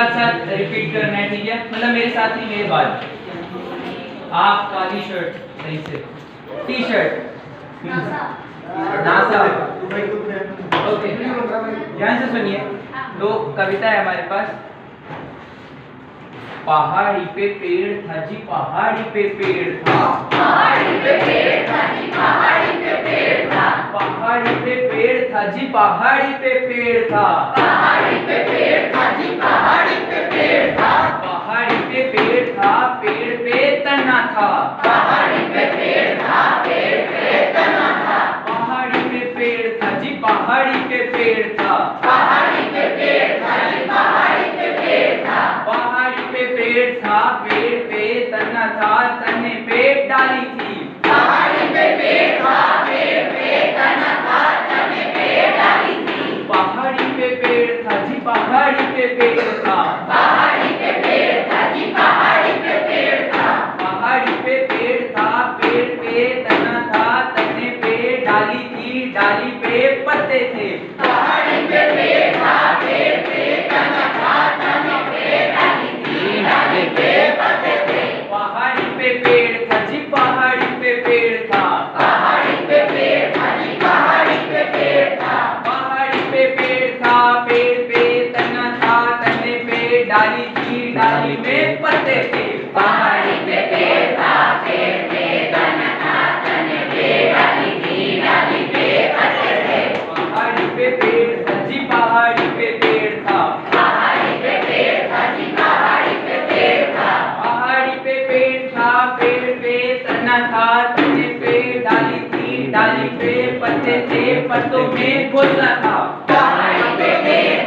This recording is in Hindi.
साथ साथ रिपीट करना है, ठीक है? मतलब मेरे साथ ही मेरे बाद। आप काली शर्ट, सही से टी शर्ट, नासा। ओके, ध्यान से सुनिए। तो कविता है हमारे पास। पहाड़ी पे पेड़ था जी, पहाड़ी पे पेड़ था, पहाड़ी पे पेड़ था जी, पहाड़ी पे पेड़ था, पहाड़ी पे पेड़ था जी, पहाड़ी पे पेड़ था, पहाड़ी पे पेड़ था जी, पहाड़ी पे पेड़ था, पहाड़ी पे पेड़ था, पेड़ पे तना था, पहाड़ी पे पेड़ था, पेड़ पे तना था, पहाड़ी पे पेड़ था जी, पहाड़ी पे पेड़ था, पहाड़ी पे पेड़ था जी, पहाड़ी पे पेड़ था, पहाड़ी पे पेड़ था, पेड़ पे तना था, तने पे डाली थी, पहाड़ी पे पेड़ था, पेड़ पे तना था, तने पे डाली थी, पहाड़ी पे पेड़ था जी, पहाड़ी पे पेड़ था, पहाड़ी पे पेड़ था जी, पहाड़ी पे पेड़ था, पहाड़ी पे पेड़ था, पेड़ पे तना था, तने पे डाली थी, डाली पे पत्ते थे, पहाड़ी पे पेड़ था, पेड़ पे तना था, तने पे डाली थी, डाली पे पत्ते थे, पहाड़ी पे पेड़ था जी, पहाड़ी पे पेड़ था, पहाड़ी पे पेड़ था जी, पहाड़ी पे पेड़ था, पहाड़ी पे पेड़ था, पेड़ पे तना था, तने पे डाली थी, डाली में पत्ते थे, पहाड़ी पे पेड़ था, पेड़ पे तना था, तने पे डाली थी, डाली पे पत्ते थे, पहाड़ी पे पेड़ था जी, पहाड़ी पे पेड़ था, पहाड़ी पे पेड़ था जी, पहाड़ी पे पेड़ था, पहाड़ी पे पेड़ था, पेड़ पे तना था, तने पे डाली थी, डाली पे पत्ते थे, पत्तों में घोंसला था, पहाड़ी पे पेड़